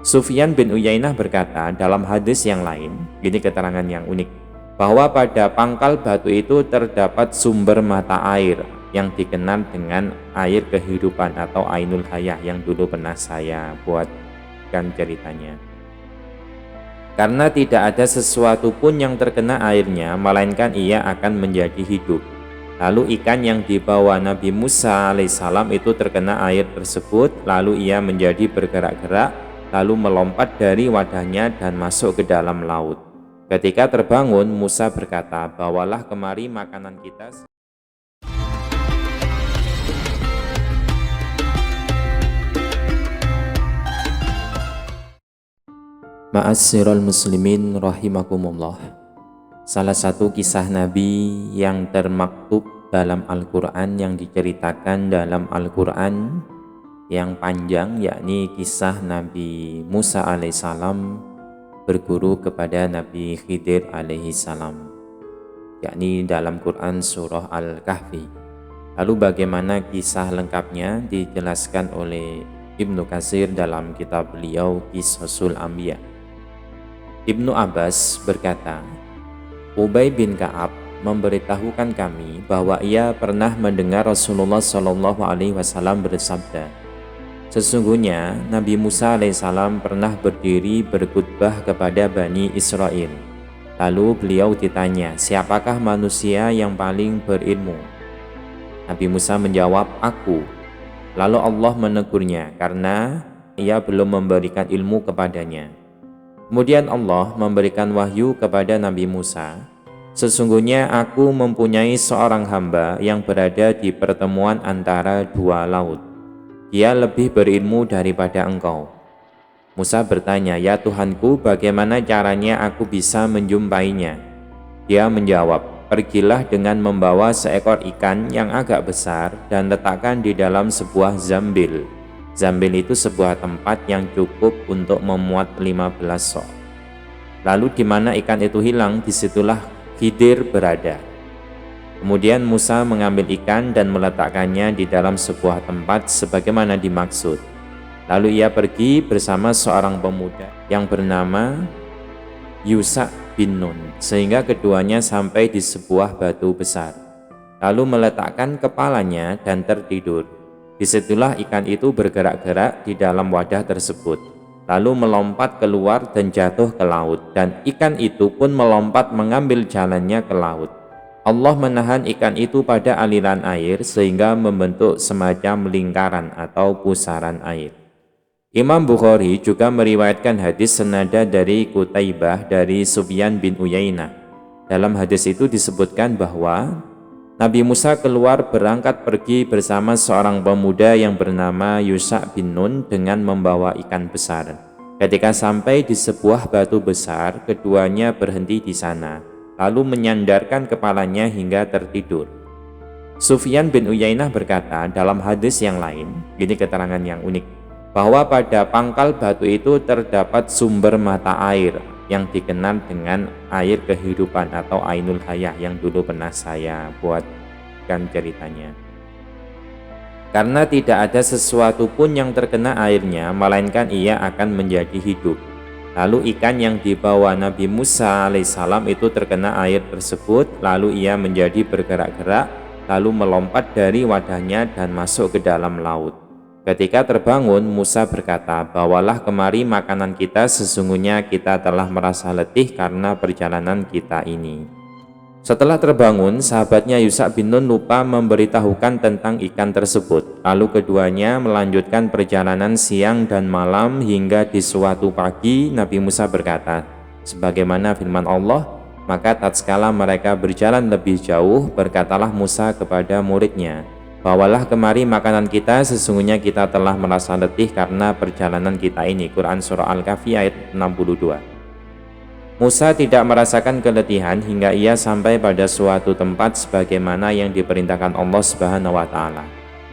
Sufyan bin Uyainah berkata dalam hadis yang lain, ini keterangan yang unik, bahwa pada pangkal batu itu terdapat sumber mata air yang dikenal dengan air kehidupan atau Ainul Hayah yang dulu pernah saya buatkan ceritanya. Karena tidak ada sesuatu pun yang terkena airnya, melainkan ia akan menjadi hidup. Lalu ikan yang dibawa Nabi Musa alaihissalam itu terkena air tersebut, lalu ia menjadi bergerak-gerak, lalu melompat dari wadahnya dan masuk ke dalam laut. Ketika terbangun, Musa berkata, "Bawalah kemari makanan kita." Ma'asyiral muslimin rahimakumullah. Salah satu kisah Nabi yang termaktub dalam Al-Quran, yang diceritakan dalam Al-Quran yang panjang, yakni kisah Nabi Musa alaihissalam berguru kepada Nabi Khidir alaihissalam, yakni dalam Quran surah Al-Kahfi. Lalu bagaimana kisah lengkapnya dijelaskan oleh Ibnu Katsir dalam kitab beliau Qisasul Anbiya. Ibnu Abbas berkata, Ubay bin Ka'ab memberitahukan kami bahwa ia pernah mendengar Rasulullah SAW bersabda, "Sesungguhnya Nabi Musa alaihissalam pernah berdiri berkhutbah kepada Bani Israel. Lalu beliau ditanya, siapakah manusia yang paling berilmu? Nabi Musa menjawab, aku. Lalu Allah menegurnya karena ia belum memberikan ilmu kepadanya. Kemudian Allah memberikan wahyu kepada Nabi Musa, sesungguhnya aku mempunyai seorang hamba yang berada di pertemuan antara dua laut. Dia lebih berilmu daripada engkau. Musa bertanya, ya Tuhanku, bagaimana caranya aku bisa menjumpainya? Dia menjawab, pergilah dengan membawa seekor ikan yang agak besar dan letakkan di dalam sebuah zambil. Zambil itu sebuah tempat yang cukup untuk memuat 15 sok. Lalu di mana ikan itu hilang, disitulah Khidir berada. Kemudian Musa mengambil ikan dan meletakkannya di dalam sebuah tempat sebagaimana dimaksud. Lalu ia pergi bersama seorang pemuda yang bernama Yusha bin Nun, sehingga keduanya sampai di sebuah batu besar. Lalu meletakkan kepalanya dan tertidur. Disitulah ikan itu bergerak-gerak di dalam wadah tersebut, lalu melompat keluar dan jatuh ke laut, dan ikan itu pun melompat mengambil jalannya ke laut. Allah menahan ikan itu pada aliran air sehingga membentuk semacam lingkaran atau pusaran air. Imam Bukhari juga meriwayatkan hadis senada dari Qutaibah dari Sufyan bin Uyainah. Dalam hadis itu disebutkan bahwa Nabi Musa keluar berangkat pergi bersama seorang pemuda yang bernama Yusha bin Nun dengan membawa ikan besar. Ketika sampai di sebuah batu besar, keduanya berhenti di sana, lalu menyandarkan kepalanya hingga tertidur. Sufyan bin Uyainah berkata dalam hadis yang lain, ini keterangan yang unik, bahwa pada pangkal batu itu terdapat sumber mata air yang dikenal dengan air kehidupan atau Ainul Hayah yang dulu pernah saya buatkan ceritanya. Karena tidak ada sesuatu pun yang terkena airnya, melainkan ia akan menjadi hidup. Lalu ikan yang dibawa Nabi Musa alaihissalam itu terkena air tersebut, lalu ia menjadi bergerak-gerak, lalu melompat dari wadahnya dan masuk ke dalam laut. Ketika terbangun, Musa berkata, bawalah kemari makanan kita, sesungguhnya kita telah merasa letih karena perjalanan kita ini. Setelah terbangun, sahabatnya Yusha bin Nun lupa memberitahukan tentang ikan tersebut. Lalu keduanya melanjutkan perjalanan siang dan malam hingga di suatu pagi Nabi Musa berkata, sebagaimana firman Allah, maka tatkala mereka berjalan lebih jauh, berkatalah Musa kepada muridnya, bawalah kemari makanan kita, sesungguhnya kita telah merasa letih karena perjalanan kita ini. Quran Surah Al-Kahfi ayat 62. Musa tidak merasakan keletihan hingga ia sampai pada suatu tempat sebagaimana yang diperintahkan Allah Subhanahu wa Ta'ala.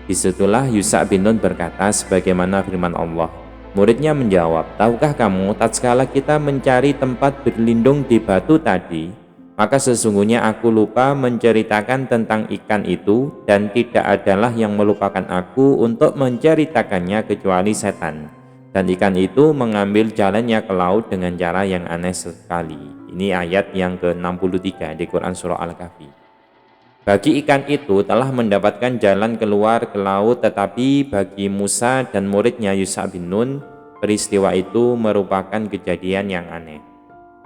Disitulah Yusha bin Nun berkata sebagaimana firman Allah. Muridnya menjawab, tahukah kamu tatkala kita mencari tempat berlindung di batu tadi, maka sesungguhnya aku lupa menceritakan tentang ikan itu, dan tidak adalah yang melupakan aku untuk menceritakannya kecuali setan. dan ikan itu mengambil jalannya ke laut dengan cara yang aneh sekali. Ini ayat yang ke-63 di Quran Surah Al-Kahfi. Bagi ikan itu telah mendapatkan jalan keluar ke laut, tetapi bagi Musa dan muridnya Yusha bin Nun, peristiwa itu merupakan kejadian yang aneh.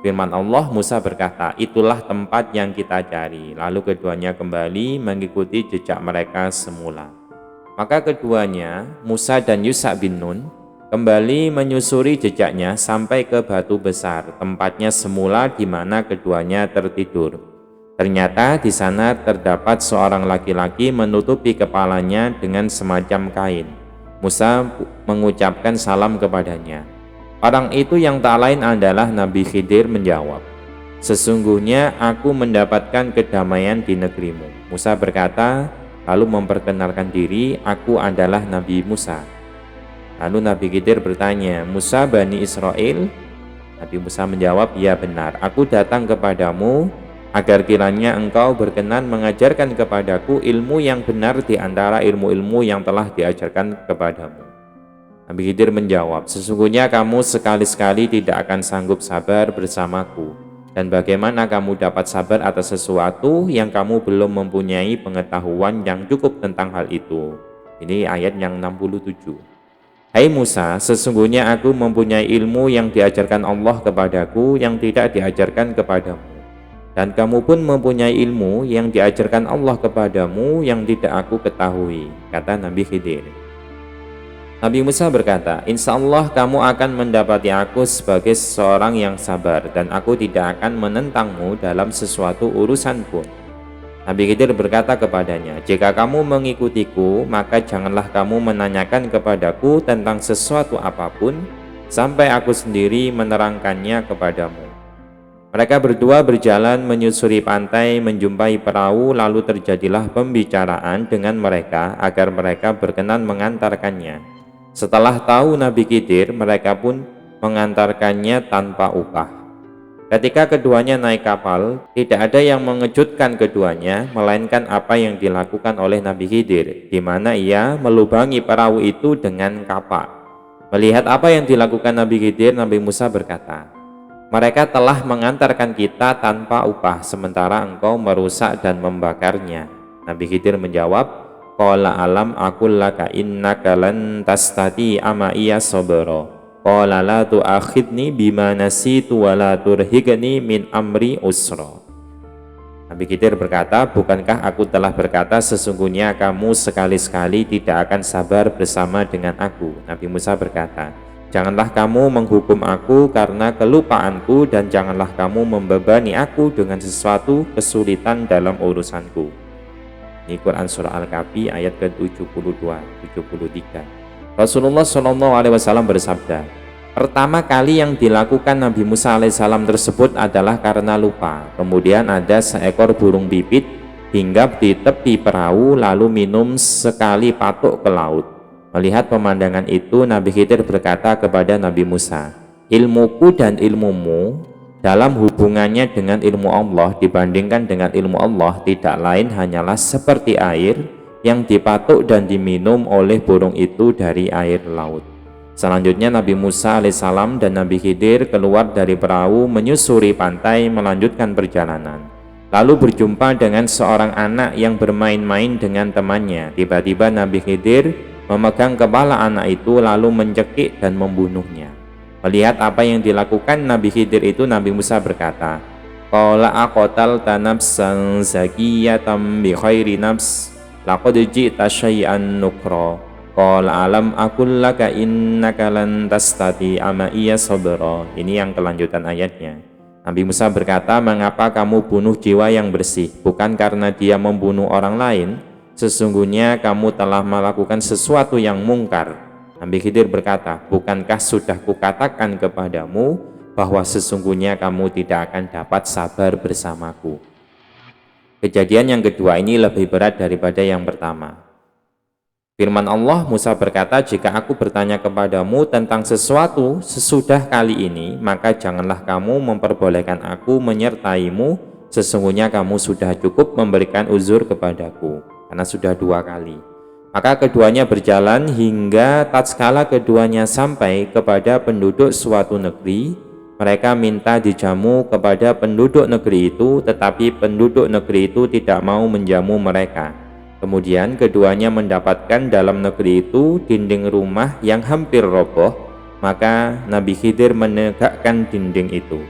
Firman Allah, Musa berkata, itulah tempat yang kita cari. Lalu keduanya kembali mengikuti jejak mereka semula. Maka keduanya, Musa dan Yusha bin Nun, kembali menyusuri jejaknya sampai ke batu besar, tempatnya semula di mana keduanya tertidur. Ternyata di sana terdapat seorang laki-laki menutupi kepalanya dengan semacam kain. Musa mengucapkan salam kepadanya. Orang itu yang tak lain adalah Nabi Khidir menjawab, sesungguhnya aku mendapatkan kedamaian di negerimu. Musa berkata, lalu memperkenalkan diri, aku adalah Nabi Musa. Lalu Nabi Khidir bertanya, Musa Bani Israel? Nabi Musa menjawab, ya benar, aku datang kepadamu agar kiranya engkau berkenan mengajarkan kepadaku ilmu yang benar di antara ilmu-ilmu yang telah diajarkan kepadamu. Nabi Khidir menjawab, sesungguhnya kamu sekali-sekali tidak akan sanggup sabar bersamaku. Dan bagaimana kamu dapat sabar atas sesuatu yang kamu belum mempunyai pengetahuan yang cukup tentang hal itu. Ini ayat yang 67. Hai Musa, sesungguhnya aku mempunyai ilmu yang diajarkan Allah kepadaku yang tidak diajarkan kepadamu. Dan kamu pun mempunyai ilmu yang diajarkan Allah kepadamu yang tidak aku ketahui, kata Nabi Khidir. Nabi Musa berkata, insya Allah kamu akan mendapati aku sebagai seorang yang sabar dan aku tidak akan menentangmu dalam sesuatu urusan pun. Nabi Khidir berkata kepadanya, jika kamu mengikutiku, maka janganlah kamu menanyakan kepadaku tentang sesuatu apapun sampai aku sendiri menerangkannya kepadamu. Mereka berdua berjalan menyusuri pantai, menjumpai perahu, lalu terjadilah pembicaraan dengan mereka agar mereka berkenan mengantarkannya. Setelah tahu Nabi Khidir, mereka pun mengantarkannya tanpa upah. Ketika keduanya naik kapal, tidak ada yang mengejutkan keduanya, melainkan apa yang dilakukan oleh Nabi Khidir, di mana ia melubangi perahu itu dengan kapak. Melihat apa yang dilakukan Nabi Khidir, Nabi Musa berkata, mereka telah mengantarkan kita tanpa upah, sementara engkau merusak dan membakarnya. Nabi Khidir menjawab, qala alam aqul laka innaka lan tastati'a ma'iya sabra. Qala la tu'akhidni bima nasitu wa la turhiqni min amri usra. Nabi Khidir berkata, bukankah aku telah berkata sesungguhnya kamu sekali-sekali tidak akan sabar bersama dengan aku? Nabi Musa berkata, janganlah kamu menghukum aku karena kelupaanku dan janganlah kamu membebani aku dengan sesuatu kesulitan dalam urusanku. Ini Quran Surah Al-Kahfi ayat ke-72, 73. Rasulullah SAW bersabda, pertama kali yang dilakukan Nabi Musa AS tersebut adalah karena lupa. Kemudian ada seekor burung pipit hinggap di tepi perahu lalu minum sekali patuk ke laut. Melihat pemandangan itu, Nabi Khidir berkata kepada Nabi Musa, ilmuku dan ilmumu dalam hubungannya dengan ilmu Allah dibandingkan dengan ilmu Allah tidak lain hanyalah seperti air yang dipatuk dan diminum oleh burung itu dari air laut. Selanjutnya Nabi Musa alaihissalam dan Nabi Khidir keluar dari perahu menyusuri pantai melanjutkan perjalanan. Lalu berjumpa dengan seorang anak yang bermain-main dengan temannya. Tiba-tiba Nabi Khidir memegang kepala anak itu lalu mencekik dan membunuhnya. Melihat apa yang dilakukan Nabi Khidir itu, Nabi Musa berkata, qala aqatalta nafsan zakiyatan bi khairi nafs laqad ji'ta syai'an nukra. Qala alam aqul laka innaka lan tastati'a ma'iya sabra. Ini yang kelanjutan ayatnya. Nabi Musa berkata, mengapa kamu bunuh jiwa yang bersih? Bukan karena dia membunuh orang lain. Sesungguhnya kamu telah melakukan sesuatu yang mungkar. Nabi Khidir berkata, bukankah sudah kukatakan kepadamu bahwa sesungguhnya kamu tidak akan dapat sabar bersamaku. Kejadian yang kedua ini lebih berat daripada yang pertama. Firman Allah, Musa berkata, jika aku bertanya kepadamu tentang sesuatu sesudah kali ini, maka janganlah kamu memperbolehkan aku menyertaimu, sesungguhnya kamu sudah cukup memberikan uzur kepadaku, karena sudah dua kali. Maka keduanya berjalan hingga tatkala keduanya sampai kepada penduduk suatu negeri. Mereka minta dijamu kepada penduduk negeri itu, tetapi penduduk negeri itu tidak mau menjamu mereka. Kemudian keduanya mendapatkan dalam negeri itu dinding rumah yang hampir roboh, maka Nabi Khidir menegakkan dinding itu.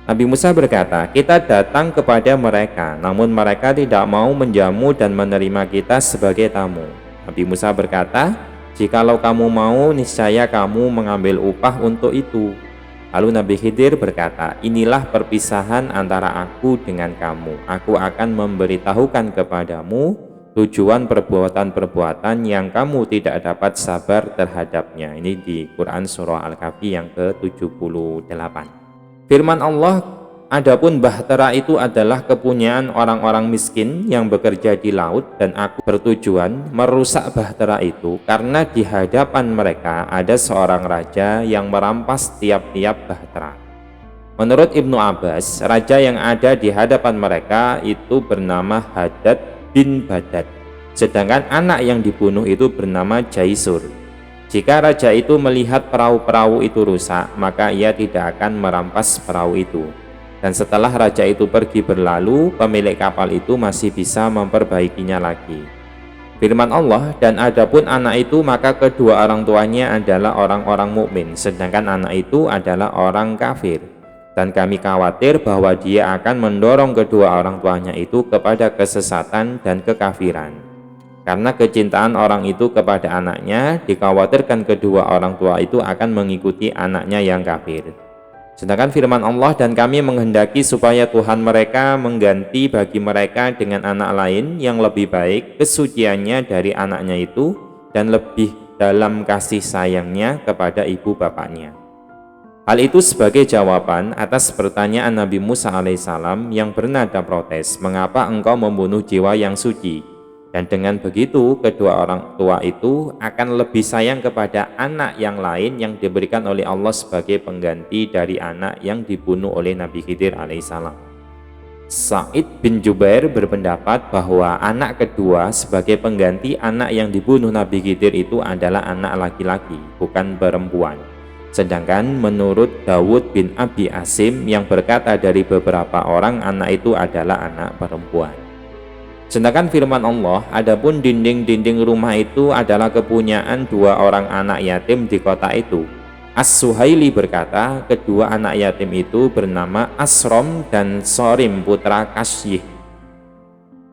Nabi Musa berkata, kita datang kepada mereka, namun mereka tidak mau menjamu dan menerima kita sebagai tamu. Nabi Musa berkata, jikalau kamu mau, niscaya kamu mengambil upah untuk itu. Lalu Nabi Khidir berkata, inilah perpisahan antara aku dengan kamu. Aku akan memberitahukan kepadamu tujuan perbuatan-perbuatan yang kamu tidak dapat sabar terhadapnya. Ini di Quran Surah Al-Kahfi yang ke-78. Firman Allah, adapun bahtera itu adalah kepunyaan orang-orang miskin yang bekerja di laut, dan aku bertujuan merusak bahtera itu karena di hadapan mereka ada seorang raja yang merampas tiap-tiap bahtera. Menurut Ibnu Abbas, raja yang ada di hadapan mereka itu bernama Hadad bin Badad, sedangkan anak yang dibunuh itu bernama Jaisur. Jika raja itu melihat perahu-perahu itu rusak, maka ia tidak akan merampas perahu itu. Dan setelah raja itu pergi berlalu, pemilik kapal itu masih bisa memperbaikinya lagi. Firman Allah, dan adapun anak itu maka kedua orang tuanya adalah orang-orang mukmin, sedangkan anak itu adalah orang kafir. Dan kami khawatir bahwa dia akan mendorong kedua orang tuanya itu kepada kesesatan dan kekafiran. Karena kecintaan orang itu kepada anaknya, dikhawatirkan kedua orang tua itu akan mengikuti anaknya yang kafir. Sedangkan firman Allah, dan kami menghendaki supaya Tuhan mereka mengganti bagi mereka dengan anak lain yang lebih baik kesuciannya dari anaknya itu, dan lebih dalam kasih sayangnya kepada ibu bapaknya. Hal itu sebagai jawaban atas pertanyaan Nabi Musa alaihissalam yang bernada protes, mengapa engkau membunuh jiwa yang suci? Dan dengan begitu kedua orang tua itu akan lebih sayang kepada anak yang lain yang diberikan oleh Allah sebagai pengganti dari anak yang dibunuh oleh Nabi Khidir alaihissalam. Sa'id bin Jubair berpendapat bahwa anak kedua sebagai pengganti anak yang dibunuh Nabi Khidir itu adalah anak laki-laki, bukan perempuan. Sedangkan menurut Dawud bin Abi Asim yang berkata dari beberapa orang anak itu adalah anak perempuan. Sedangkan firman Allah, adapun dinding-dinding rumah itu adalah kepunyaan dua orang anak yatim di kota itu. As-Suhaili berkata, kedua anak yatim itu bernama Asrom dan Sorim putra Kasyih.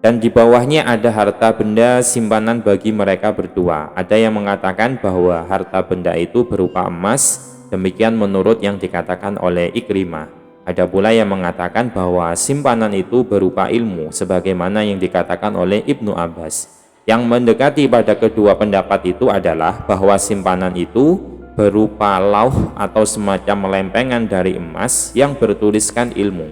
Dan di bawahnya ada harta benda simpanan bagi mereka berdua. Ada yang mengatakan bahwa harta benda itu berupa emas, demikian menurut yang dikatakan oleh Ikrimah. Ada pula yang mengatakan bahwa simpanan itu berupa ilmu, sebagaimana yang dikatakan oleh Ibnu Abbas. Yang mendekati pada kedua pendapat itu adalah bahwa simpanan itu berupa lauh atau semacam lempengan dari emas yang bertuliskan ilmu.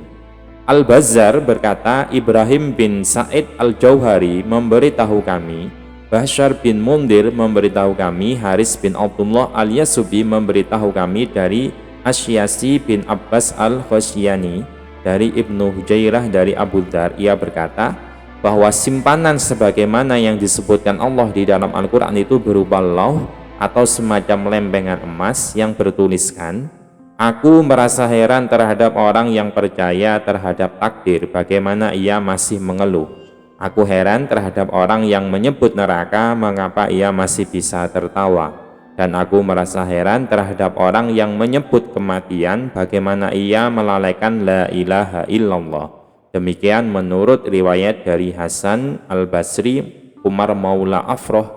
Al-Bazzar berkata, Ibrahim bin Sa'id al-Jauhari memberitahu kami, Bashar bin Mundir memberitahu kami, Haris bin Abdullah al-Yasubi memberitahu kami dari Asyasi bin Abbas al-Khosyani dari Ibnu Hujairah dari Abu Dzar. Ia berkata bahwa simpanan sebagaimana yang disebutkan Allah di dalam Al-Quran itu berupa lauh atau semacam lempengan emas yang bertuliskan, aku merasa heran terhadap orang yang percaya terhadap takdir, bagaimana ia masih mengeluh. Aku heran terhadap orang yang menyebut neraka, mengapa ia masih bisa tertawa. Dan aku merasa heran terhadap orang yang menyebut kematian, bagaimana ia melalaikan la ilaha illallah. Demikian menurut riwayat dari Hasan al-Basri, Umar Maula Afroh,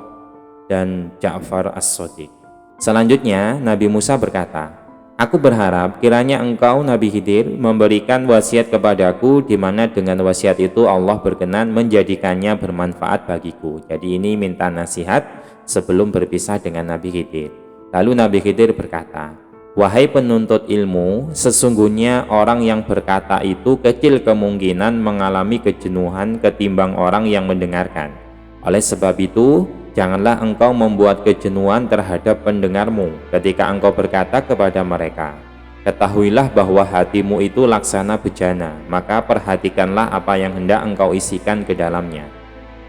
dan Ja'far as-Sadiq. Selanjutnya Nabi Musa berkata, aku berharap kiranya engkau Nabi Khidir memberikan wasiat kepadaku, di mana dengan wasiat itu Allah berkenan menjadikannya bermanfaat bagiku. Jadi ini minta nasihat sebelum berpisah dengan Nabi Khidir. Lalu Nabi Khidir berkata, wahai penuntut ilmu, sesungguhnya orang yang berkata itu kecil kemungkinan mengalami kejenuhan ketimbang orang yang mendengarkan. Oleh sebab itu, janganlah engkau membuat kejenuhan terhadap pendengarmu ketika engkau berkata kepada mereka, ketahuilah bahwa hatimu itu laksana bejana, maka perhatikanlah apa yang hendak engkau isikan ke dalamnya.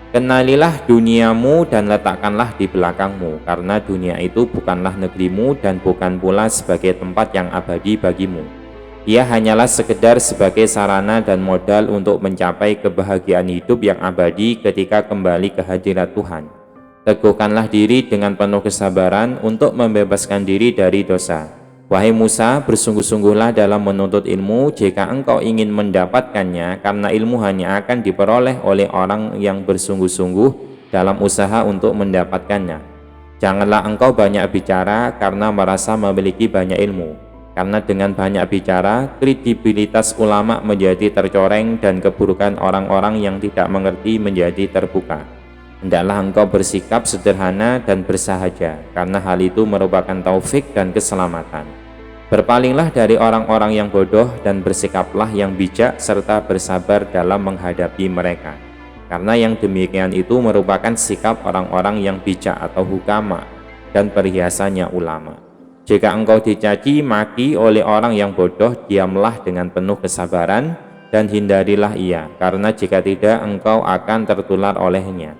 Kenalilah duniamu dan letakkanlah di belakangmu, karena dunia itu bukanlah negerimu dan bukan pula sebagai tempat yang abadi bagimu. Ia hanyalah sekedar sebagai sarana dan modal untuk mencapai kebahagiaan hidup yang abadi ketika kembali ke hadirat Tuhan. Teguhkanlah diri dengan penuh kesabaran untuk membebaskan diri dari dosa. Wahai Musa, bersungguh-sungguhlah dalam menuntut ilmu jika engkau ingin mendapatkannya, karena ilmu hanya akan diperoleh oleh orang yang bersungguh-sungguh dalam usaha untuk mendapatkannya. Janganlah engkau banyak bicara karena merasa memiliki banyak ilmu, karena dengan banyak bicara, kredibilitas ulama menjadi tercoreng dan keburukan orang-orang yang tidak mengerti menjadi terbuka. Hendaklah engkau bersikap sederhana dan bersahaja, karena hal itu merupakan taufik dan keselamatan. Berpalinglah dari orang-orang yang bodoh dan bersikaplah yang bijak serta bersabar dalam menghadapi mereka, karena yang demikian itu merupakan sikap orang-orang yang bijak atau hukama dan perhiasannya ulama. Jika engkau dicaci maki oleh orang yang bodoh, diamlah dengan penuh kesabaran dan hindarilah ia, karena jika tidak engkau akan tertular olehnya.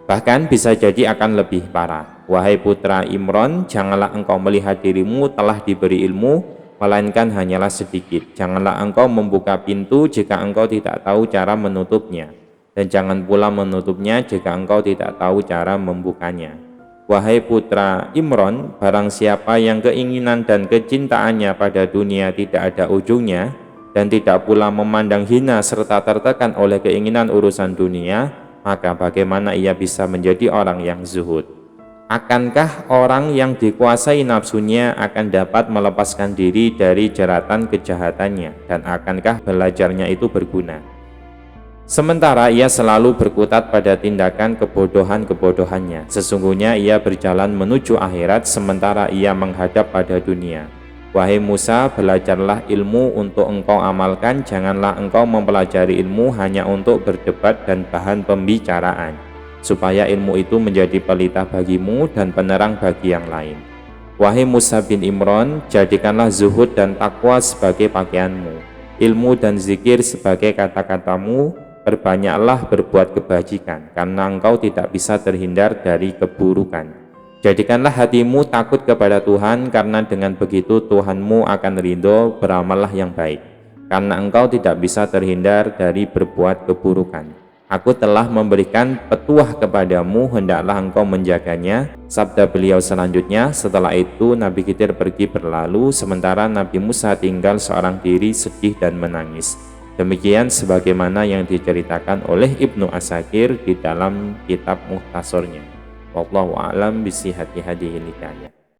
Bahkan bisa jadi akan lebih parah. Wahai putra Imron, janganlah engkau melihat dirimu telah diberi ilmu, melainkan hanyalah sedikit. Janganlah engkau membuka pintu jika engkau tidak tahu cara menutupnya, dan jangan pula menutupnya jika engkau tidak tahu cara membukanya. Wahai putra Imron, barang siapa yang keinginan dan kecintaannya pada dunia tidak ada ujungnya, dan tidak pula memandang hina serta tertekan oleh keinginan urusan dunia, maka bagaimana ia bisa menjadi orang yang zuhud? Akankah orang yang dikuasai nafsunya akan dapat melepaskan diri dari jeratan kejahatannya, dan akankah belajarnya itu berguna? Sementara ia selalu berkutat pada tindakan kebodohan-kebodohannya. Sesungguhnya ia berjalan menuju akhirat sementara ia menghadap pada dunia. Wahai Musa, belajarlah ilmu untuk engkau amalkan, janganlah engkau mempelajari ilmu hanya untuk berdebat dan bahan pembicaraan, supaya ilmu itu menjadi pelita bagimu dan penerang bagi yang lain. Wahai Musa bin Imron, jadikanlah zuhud dan takwa sebagai pakaianmu, ilmu dan zikir sebagai kata-katamu, perbanyaklah berbuat kebajikan, karena engkau tidak bisa terhindar dari keburukan. Jadikanlah hatimu takut kepada Tuhan, karena dengan begitu Tuhanmu akan ridho. Beramallah yang baik, karena engkau tidak bisa terhindar dari berbuat keburukan. Aku telah memberikan petuah kepadamu, hendaklah engkau menjaganya. Sabda beliau selanjutnya. Setelah itu Nabi Khidir pergi berlalu, sementara Nabi Musa tinggal seorang diri sedih dan menangis. Demikian sebagaimana yang diceritakan oleh Ibnu Asakir di dalam kitab Mukhtasornya. Wallahu a'lam bisihhati hadhil hikayah.